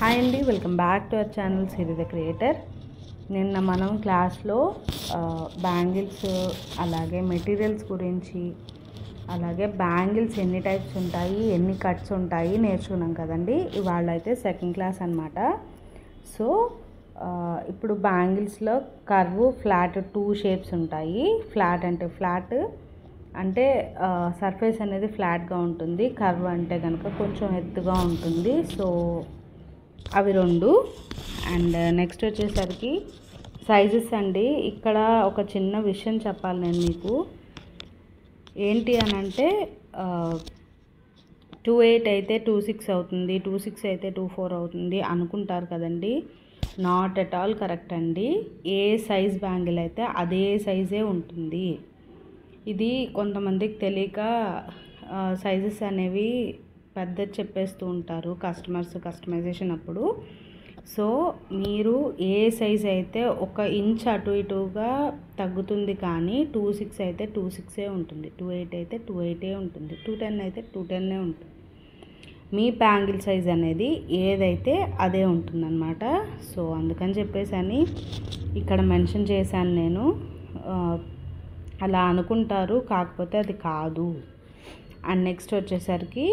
Hi అండి, welcome back to our channel Siri the creator. నిన్న మనం క్లాస్లో బ్యాంగిల్స్ అలాగే మెటీరియల్స్ గురించి అలాగే బ్యాంగిల్స్ ఎన్ని టైప్స్ ఉంటాయి, ఎన్ని కట్స్ ఉంటాయి నేర్చుకున్నాం కదండి. ఇవాళ అయితే సెకండ్ క్లాస్ అనమాట. సో ఇప్పుడు బ్యాంగిల్స్లో కర్వ్, ఫ్లాట్, టూ షేప్స్ ఉంటాయి. ఫ్లాట్ అంటే సర్ఫేస్ అనేది ఫ్లాట్గా ఉంటుంది. కర్వ్ అంటే కనుక కొంచెం ఎత్తుగా ఉంటుంది. సో అవి రెండు. అండ్ నెక్స్ట్ వచ్చేసరికి సైజెస్ అండి. ఇక్కడ ఒక చిన్న విషయం చెప్పాలి నేను మీకు. ఏంటి అని అంటే 28 అయితే 26 అవుతుంది, 26 అయితే 24 అవుతుంది అనుకుంటారు కదండి. నాట్ ఎట్ ఆల్ కరెక్ట్ అండి. ఏ సైజ్ బ్యాంగిల్ అయితే అదే సైజే ఉంటుంది. ఇది కొంతమందికి తెలియక సైజెస్ అనేవి పెద్ద చెప్పేస్తూ ఉంటారు కస్టమైజేషన్ అప్పుడు. సో మీరు ఏ సైజ్ అయితే 1 ఇంచ్ అటు ఇటుగా తగ్గుతుంది, కానీ 26 అయితే 26 ఉంటుంది, 28 అయితే 28 ఉంటుంది, 210 అయితే 210 ఉంటుంది. మీ బ్యాంగిల్ సైజ్ అనేది ఏదైతే అదే ఉంటుందన్నమాట. సో అందుకని చెప్పేసి అని ఇక్కడ మెన్షన్ చేశాను నేను. అలా అనుకుంటారు, కాకపోతే అది కాదు. అండ్ నెక్స్ట్ వచ్చేసరికి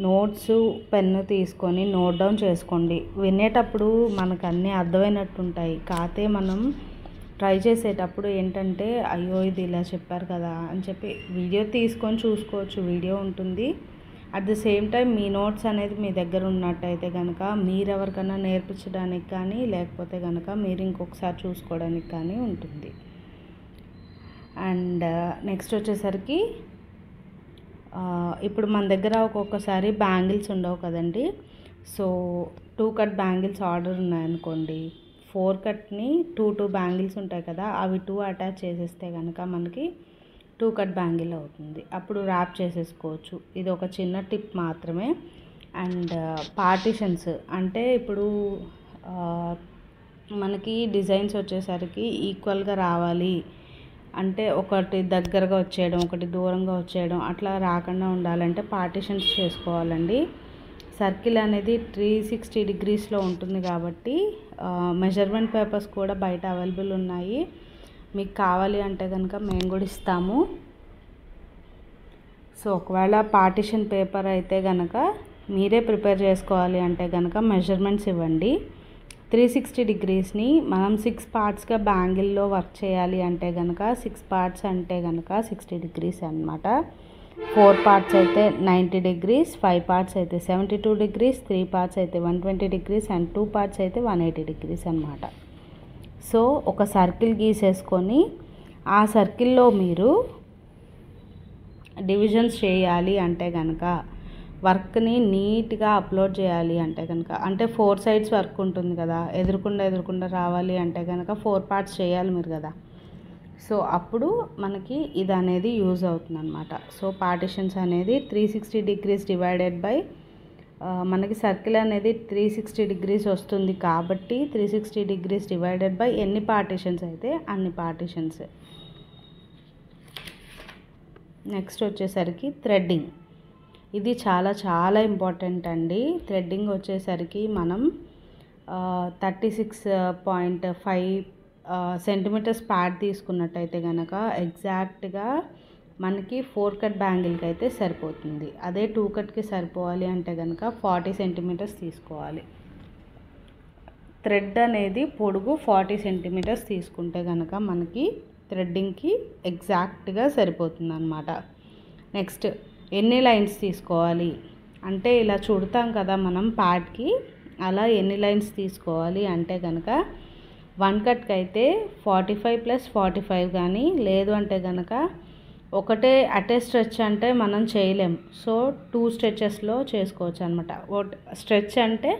నోట్స్, పెన్ను తీసుకొని నోట్ డౌన్ చేసుకోండి. వినేటప్పుడు మనకు అన్నీ అర్థమైనట్టు ఉంటాయి, కాకపోతే మనం ట్రై చేసేటప్పుడు ఏంటంటే అయ్యో ఇది ఇలా చెప్పారు కదా అని చెప్పి వీడియో తీసుకొని చూసుకోవచ్చు, వీడియో ఉంటుంది. At the same time me notes అనేది మీ దగ్గర ఉన్నట్టయితే కనుక మీరెవరికైనా నేర్పించడానికి కానీ లేకపోతే కనుక మీరు ఇంకొకసారి చూసుకోవడానికి కానీ ఉంటుంది. అండ్ నెక్స్ట్ వచ్చేసరికి ఇప్పుడు మన దగ్గర ఒక్కొక్కసారి బ్యాంగిల్స్ ఉండవు కదండి. సో 2 కట్ బ్యాంగిల్స్ ఆర్డర్ ఉన్నాయనుకోండి, 4 కట్ని 2 బ్యాంగిల్స్ ఉంటాయి కదా, అవి 2 అటాచ్ చేసేస్తే కనుక మనకి 2 కట్ బ్యాంగిల్ అవుతుంది. అప్పుడు ర్యాప్ చేసేసుకోవచ్చు. ఇది ఒక చిన్న టిప్ మాత్రమే. అండ్ పార్టిషన్స్ అంటే ఇప్పుడు మనకి డిజైన్స్ వచ్చేసరికి ఈక్వల్గా రావాలి అంటే ఒకటి దగ్గరగా వచ్చేయడం, ఒకటి దూరంగా వచ్చేయడం అట్లా రాకుండా ఉండాలంటే పార్టిషన్స్ చేసుకోవాలండి. సర్కిల్ అనేది 360 డిగ్రీస్లో ఉంటుంది కాబట్టి మెజర్మెంట్ పేపర్స్ కూడా బయట అవైలబుల్ ఉన్నాయి. మీకు కావాలి అంటే కనుక మేము కూడా ఇస్తాము. సో ఒకవేళ పార్టిషన్ పేపర్ అయితే కనుక మీరే ప్రిపేర్ చేసుకోవాలి అంటే కనుక మెజర్మెంట్స్ ఇవ్వండి. 360 డిగ్రీస్ని మనం 6 పార్ట్స్గా బ్యాంగిల్లో వర్క్ చేయాలి అంటే కనుక 6 పార్ట్స్ అంటే కనుక 60 డిగ్రీస్ అనమాట. 4 పార్ట్స్ అయితే 90 డిగ్రీస్, 5 పార్ట్స్ అయితే 72 డిగ్రీస్, 3 పార్ట్స్ అయితే 120 డిగ్రీస్ అండ్ 2 పార్ట్స్ అయితే 180 డిగ్రీస్ అనమాట. సో ఒక సర్కిల్ గీసేసుకొని ఆ సర్కిల్లో మీరు డివిజన్స్ చేయాలి అంటే కనుక వర్క్ని నీట్గా అప్లోడ్ చేయాలి అంటే కనుక, అంటే 4 సైడ్స్ వర్క్ ఉంటుంది కదా, ఎదురుకుండా రావాలి అంటే కనుక 4 పార్ట్స్ చేయాలి మీరు కదా. సో అప్పుడు మనకి ఇది అనేది యూజ్ అవుతుంది అనమాట. సో పార్టిషన్స్ అనేది 360 డిగ్రీస్ డివైడెడ్ బై మనకి సర్కిల్ అనేది 360 డిగ్రీస్ వస్తుంది కాబట్టి 360 డిగ్రీస్ డివైడెడ్ బై ఎన్ని పార్టిషన్స్ అయితే అన్ని పార్టిషన్స్. నెక్స్ట్ వచ్చేసరికి థ్రెడ్డింగ్. ఇది చాలా ఇంపార్టెంట్ అండి. థ్రెడ్డింగ్ వచ్చేసరికి మనం 36.5 సెంటీమీటర్స్ ప్యాడ్ తీసుకున్నట్టయితే కనుక ఎగ్జాక్ట్గా మనకి 4 కట్ బ్యాంగిల్కి అయితే సరిపోతుంది. అదే 2 కట్కి సరిపోవాలి అంటే కనుక 40 సెంటీమీటర్స్ తీసుకోవాలి. థ్రెడ్ అనేది పొడుగు 40 సెంటీమీటర్స్ తీసుకుంటే కనుక మనకి థ్రెడ్డింగ్కి ఎగ్జాక్ట్గా సరిపోతుంది అన్నమాట. నెక్స్ట్ ఎన్ని లైన్స్ తీసుకోవాలి అంటే ఇలా చుడతాం కదా మనం ప్యాడ్కి, అలా ఎన్ని లైన్స్ తీసుకోవాలి అంటే కనుక 1 కట్కి అయితే 45 + 45 కానీ లేదు అంటే కనుక ఒకటే అటే స్ట్రెచ్ అంటే మనం చేయలేం. సో 2 స్ట్రెచెస్లో చేసుకోవచ్చు అనమాట. స్ట్రెచ్ అంటే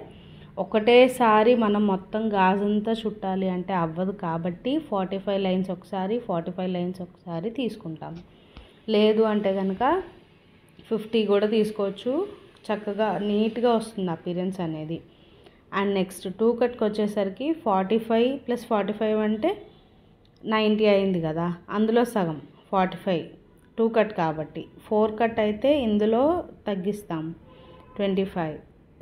ఒకటేసారి మనం మొత్తం గాజంతా చుట్టాలి అంటే అవ్వదు కాబట్టి 45 లైన్స్ ఒకసారి 45 లైన్స్ ఒకసారి తీసుకుంటాము. లేదు అంటే కనుక 50 కూడా తీసుకోవచ్చు, చక్కగా నీట్గా వస్తుంది అపీరెన్స్ అనేది. అండ్ నెక్స్ట్ 2 కట్కి వచ్చేసరికి 45 + 45 అంటే 90 అయింది కదా, అందులో సగం 45 2 కట్ కాబట్టి. 4 కట్ అయితే ఇందులో తగ్గిస్తాం 25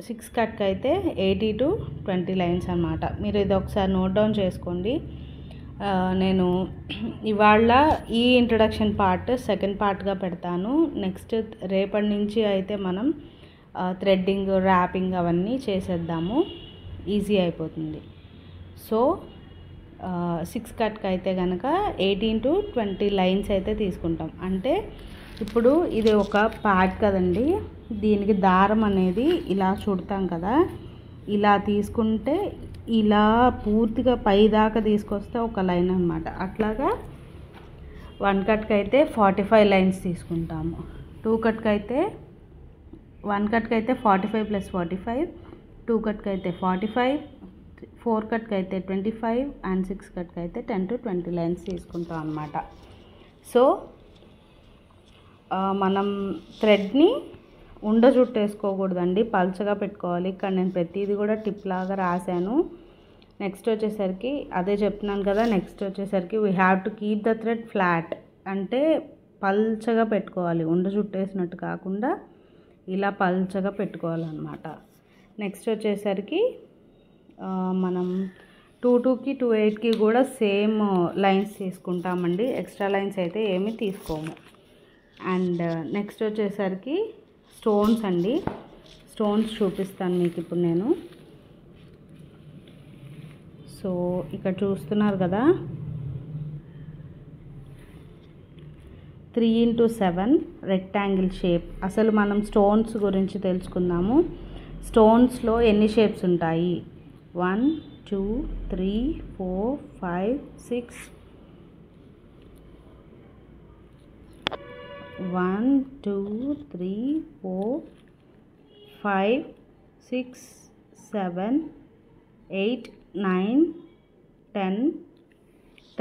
6 కట్కి అయితే 80 to 20 లైన్స్ అన్నమాట. మీరు ఇది ఒకసారి నోట్ డౌన్ చేసుకోండి. నేను ఇవాళ ఈ ఇంట్రడక్షన్ పార్ట్ సెకండ్ పార్ట్గా పెడతాను. నెక్స్ట్ రేపటి నుంచి అయితే మనం థ్రెడ్డింగ్, ర్యాపింగ్ అవన్నీ చేసేద్దాము, ఈజీ అయిపోతుంది. సో 6 కట్కి అయితే కనుక 18 to 20 లైన్స్ అయితే తీసుకుంటాం. అంటే ఇప్పుడు ఇది ఒక ప్యాడ్ కదండి, దీనికి దారం అనేది ఇలా చుడతాం కదా, ఇలా తీసుకుంటే ఇలా పూర్తిగా పైదాకా తీసుకొస్తే ఒక లైన్ అనమాట. అట్లాగా 1 కట్కి అయితే 45 లైన్స్ తీసుకుంటాము. 2 కట్కి అయితే 1 కట్కి అయితే 45 + 45, 2 కట్కి అయితే 45, 4 కట్కి అయితే 25 అండ్ 6 కట్కి అయితే 10 to 20 లైన్స్ తీసుకుంటాం అన్నమాట. సో మనం థ్రెడ్ని ఉండ చుట్టేసుకోకూడదండి, పల్చగా పెట్టుకోవాలి. ఇక్కడ నేను ప్రతిదీ కూడా టిప్ లాగా రాశాను. నెక్స్ట్ వచ్చేసరికి అదే చెప్తున్నాను కదా, నెక్స్ట్ వచ్చేసరికి we have to keep the thread flat, అంటే పల్చగా పెట్టుకోవాలి, ఉండ చుట్టేసినట్టు కాకుండా ఇలా పల్చగా పెట్టుకోవాలన్నమాట. నెక్స్ట్ వచ్చేసరికి మనం 2-2కి 2-8కి కూడా సేమ్ లైన్స్ తీసుకుంటామండి, ఎక్స్ట్రా లైన్స్ అయితే ఏమీ తీసుకోము. అండ్ నెక్స్ట్ వచ్చేసరికి స్టోన్స్ అండి, స్టోన్స్ చూపిస్తాను మీకు ఇప్పుడు నేను. సో ఇక్కడ చూస్తున్నారు కదా, 3x7 రెక్టాంగిల్ షేప్. అసలు మనం స్టోన్స్ గురించి తెలుసుకుందాము. స్టోన్స్లో ఎన్ని షేప్స్ ఉంటాయి? 1 2 3 4 5 6 1 2 3 4 5 6 7 8 9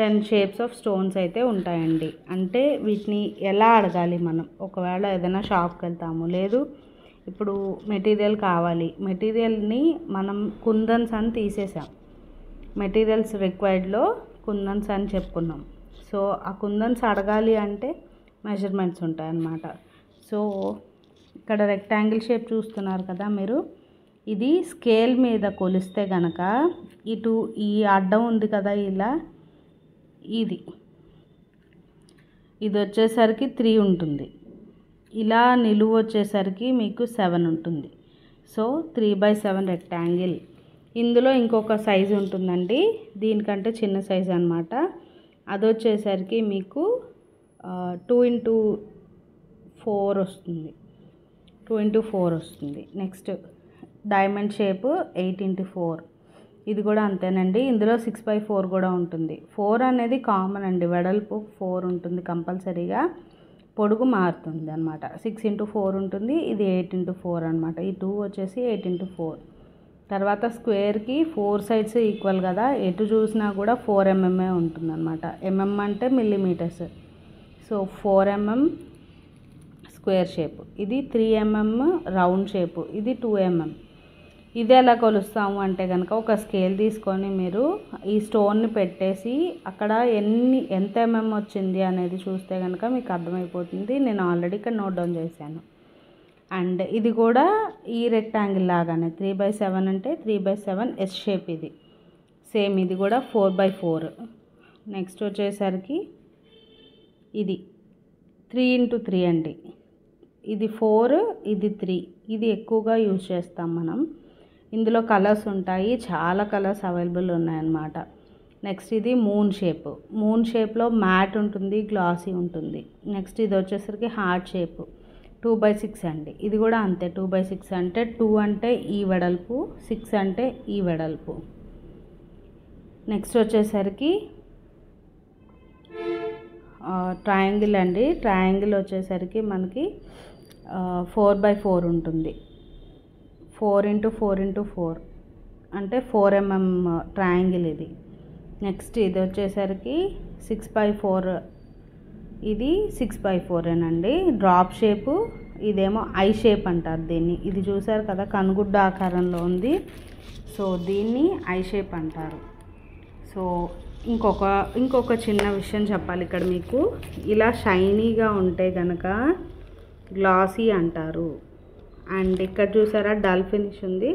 10 షేప్స్ ఆఫ్ స్టోన్స్ అయితే ఉంటాయండి. అంటే వీటిని ఎలా అడగాలి మనం? ఒకవేళ ఏదైనా షాప్కి వెళ్తాము, లేదు ఇప్పుడు మెటీరియల్ కావాలి, మెటీరియల్ని మనం కుందన్స్ అని తీసేసాం, మెటీరియల్స్ రిక్వైర్డ్లో కుందన్స్ అని చెప్పుకున్నాం. సో ఆ కుందన్స్ అడగాలి అంటే మెజర్మెంట్స్ ఉంటాయన్నమాట. సో ఇక్కడ రెక్టాంగిల్ షేప్ చూస్తున్నారు కదా మీరు, ఇది స్కేల్ మీద కొలిస్తే కనుక ఇటు ఈ అడ్డం ఉంది కదా, ఇలా ఇది వచ్చేసరికి 3 ఉంటుంది, ఇలా నిలువు వచ్చేసరికి మీకు 7 ఉంటుంది. So 3/7 rectangle. ఇందులో ఇంకొక సైజు ఉంటుందండి, దీనికంటే చిన్న సైజు అనమాట. అది వచ్చేసరికి మీకు 2x4 వస్తుంది, 2x4 వస్తుంది. నెక్స్ట్ డైమండ్ షేప్ 8x4, ఇది కూడా అంతేనండి. ఇందులో 6/4 కూడా ఉంటుంది. 4 అనేది కామన్ అండి, వెడల్పు 4 ఉంటుంది కంపల్సరీగా, పొడుగు మారుతుంది అనమాట. 6x4 ఉంటుంది, ఇది 8x4 అనమాట. ఈ 2 వచ్చేసి 8x4. తర్వాత స్క్వేర్కి 4 సైడ్స్ ఈక్వల్ కదా, ఎటు చూసినా కూడా 4 mm ఉంటుంది అనమాట. mm అంటే millimetres. So 4 mm square shape, ఇది 3 mm రౌండ్ షేపు, ఇది 2 mm. ఇది ఎలా కొలుస్తాము అంటే కనుక, ఒక స్కేల్ తీసుకొని మీరు ఈ స్టోన్ని పెట్టేసి అక్కడ ఎంత mm వచ్చింది అనేది చూస్తే కనుక మీకు అర్థమైపోతుంది. నేను ఆల్రెడీ ఇక్కడ నోట్ డౌన్ చేశాను. అండ్ ఇది కూడా ఈ రెక్టాంగిల్ లాగానే 3/7 అంటే 3/7 ఎస్ షేప్, ఇది సేమ్, ఇది కూడా 4/4. నెక్స్ట్ వచ్చేసరికి ఇది 3x3 అండి, ఇది 4, ఇది 3, ఇది ఎక్కువగా యూజ్ చేస్తాం మనం. ఇందులో కలర్స్ ఉంటాయి, చాలా కలర్స్ అవైలబుల్ ఉన్నాయన్నమాట. నెక్స్ట్ ఇది మూన్ షేప్, మూన్ షేప్లో మ్యాట్ ఉంటుంది, గ్లాసీ ఉంటుంది. నెక్స్ట్ ఇది వచ్చేసరికి హార్ట్ షేప్ 2/6 అండి, ఇది కూడా అంతే 2/6. అంటే 2 అంటే ఈ వెడల్పు, 6 అంటే ఈ వెడల్పు. నెక్స్ట్ వచ్చేసరికి ట్రయాంగిల్ అండి, ట్రయాంగిల్ వచ్చేసరికి మనకి 4/4 ఉంటుంది, 4x4x4 అంటే 4 mm ట్రయాంగిల్ ఇది. నెక్స్ట్ ఇది వచ్చేసరికి 6/4, ఇది 6/4 అండి. డ్రాప్ షేపు, ఇదేమో ఐ షేప్ అంటారు దీన్ని. ఇది చూసారు కదా, కనుగుడ్డ ఆకారంలో ఉంది, సో దీన్ని ఐ షేప్ అంటారు. సో ఇంకొక చిన్న విషయం చెప్పాలి ఇక్కడ మీకు, ఇలా షైనీగా ఉంటే కనుక గ్లాసీ అంటారు. అండ్ ఇక్కడ చూసారా డల్ ఫినిష్ ఉంది.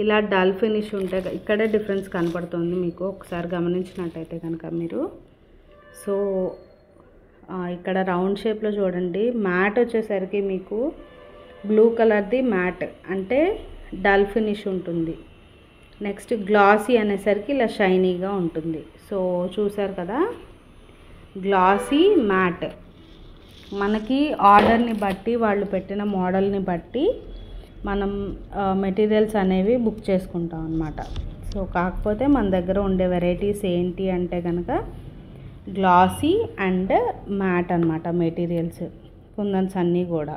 ఇలా డల్ ఫినిష్ ఉంటే ఇక్కడే డిఫరెన్స్ కనపడుతుంది మీకు ఒకసారి గమనించినట్టయితే కనుక మీరు. సో ఇక్కడ రౌండ్ షేప్లో చూడండి, మ్యాట్ వచ్చేసరికి మీకు బ్లూ కలర్ది మ్యాట్ అంటే డల్ ఫినిష్ ఉంటుంది. నెక్స్ట్ గ్లాసీ అనేసరికి ఇలా షైనీగా ఉంటుంది. సో చూసారు కదా, గ్లాసీ మ్యాట్ మనకి ఆర్డర్ని బట్టి వాళ్ళు పెట్టిన మోడల్ని బట్టి మనం మెటీరియల్స్ అనేవి బుక్ చేసుకుంటాం అన్నమాట. సో కాకపోతే మన దగ్గర ఉండే వెరైటీస్ ఏంటి అంటే కనుక గ్లాసీ అండ్ మ్యాట్ అన్నమాట మెటీరియల్స్, కుందన్స్ అన్నీ కూడా.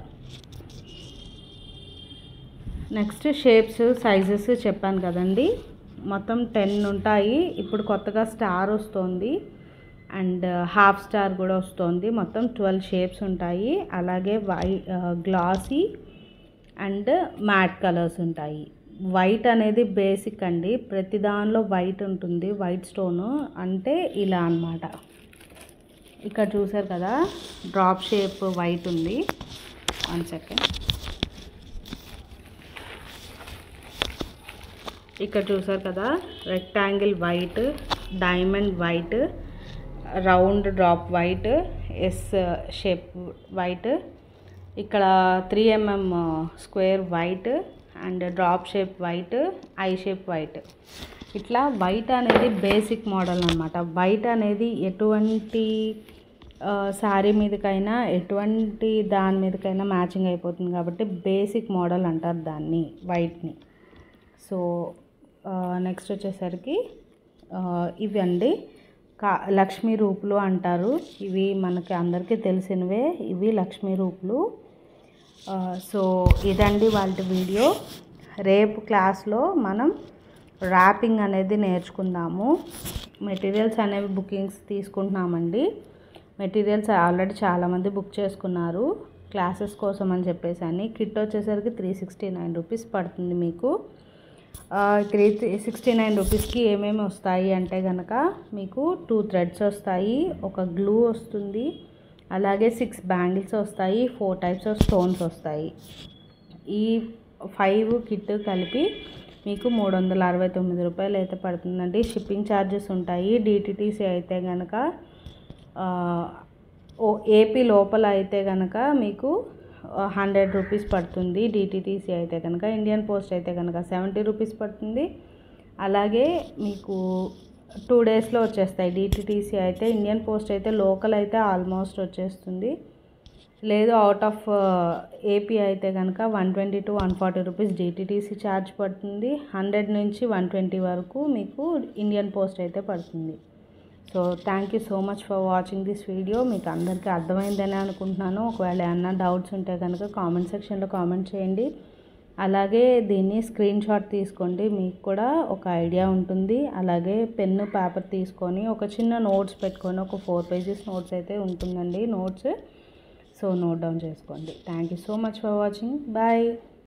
నెక్స్ట్ షేప్స్ సైజెస్ చెప్పాను కదండి, మొత్తం 10 ఉంటాయి. ఇప్పుడు కొత్తగా స్టార్ వస్తుంది అండ్ హాఫ్ స్టార్ కూడా వస్తుంది. మొత్తం 12 షేప్స్ ఉంటాయి. అలాగే గ్లాసీ అండ్ మ్యాట్ కలర్స్ ఉంటాయి. వైట్ అనేది బేసిక్ అండి, ప్రతి దానిలో వైట్ ఉంటుంది. వైట్ స్టోను అంటే ఇలా అన్నమాట. ఇక్కడ చూసారు కదా డ్రాప్ షేప్ వైట్ ఉంది. 1 సెకండ్. ఇక్కడ చూసారు కదా rectangle white, diamond white, round drop white, S shape white, ఇక్కడ 3mm square white and drop shape white, I shape white. ఇట్లా వైట్ అనేది బేసిక్ మోడల్ అన్నమాట. వైట్ అనేది ఎటువంటి శారీ మీదకైనా ఎటువంటి దాని మీదకైనా మ్యాచింగ్ అయిపోతుంది కాబట్టి బేసిక్ మోడల్ అంటారు దాన్ని, వైట్ని. సో నెక్స్ట్ వచ్చేసరికి ఇవి అండి లక్ష్మీ రూపులు అంటారు. ఇవి మనకి అందరికీ తెలిసినవే, ఇవి లక్ష్మీ రూపులు. సో ఇదండి వాళ్ళ వీడియో. రేపు క్లాస్లో మనం ర్యాపింగ్ అనేది నేర్చుకుందాము. మెటీరియల్స్ అనేవి బుకింగ్స్ తీసుకుంటున్నామండి. మెటీరియల్స్ ఆల్రెడీ చాలామంది బుక్ చేసుకున్నారు క్లాసెస్ కోసం అని చెప్పేసి అని. కిట్ వచ్చేసరికి 369 రూపీస్ పడుతుంది మీకు. 369 రూపీస్కి ఏమేమి వస్తాయి అంటే కనుక మీకు 2 థ్రెడ్స్ వస్తాయి, ఒక గ్లూ వస్తుంది, అలాగే 6 బ్యాంగిల్స్ వస్తాయి, 4 టైప్స్ ఆఫ్ స్టోన్స్ వస్తాయి. ఈ 5 కిట్ కలిపి మీకు 369 రూపాయలు అయితే పడుతుందండి. షిప్పింగ్ ఛార్జెస్ ఉంటాయి. డిటిటీసీ అయితే కనుక ఏపీ లోపల అయితే కనుక మీకు 100 రూపీస్ పడుతుంది. డిటిటీసీ అయితే కనుక, ఇండియన్ పోస్ట్ అయితే కనుక 70 రూపీస్ పడుతుంది. అలాగే మీకు 2 డేస్లో వచ్చేస్తాయి డిటిటీసీ అయితే. ఇండియన్ పోస్ట్ అయితే లోకల్ అయితే ఆల్మోస్ట్ వచ్చేస్తుంది. లేదు అవుట్ ఆఫ్ ఏపీ అయితే కనుక 120 to 140 రూపీస్ డిటిటీసీ ఛార్జ్ పడుతుంది. 100 నుంచి 120 వరకు మీకు ఇండియన్ పోస్ట్ అయితే పడుతుంది. So thank you so much for watching this video. మీకు అందరికీ అర్థమైందని అనుకుంటున్నాను. ఒకవేళ ఏమన్నా డౌట్స్ ఉంటే కనుక కామెంట్ సెక్షన్లో కామెంట్ చేయండి. అలాగే దీన్ని స్క్రీన్ షాట్ తీసుకోండి, మీకు కూడా ఒక ఐడియా ఉంటుంది. అలాగే పెన్ను పేపర్ తీసుకొని ఒక చిన్న నోట్స్ పెట్టుకొని ఒక 4 pages నోట్స్ అయితే ఉంటుందండి నోట్స్. సో నోట్ డౌన్ చేసుకోండి. Thank you so much for watching. Bye.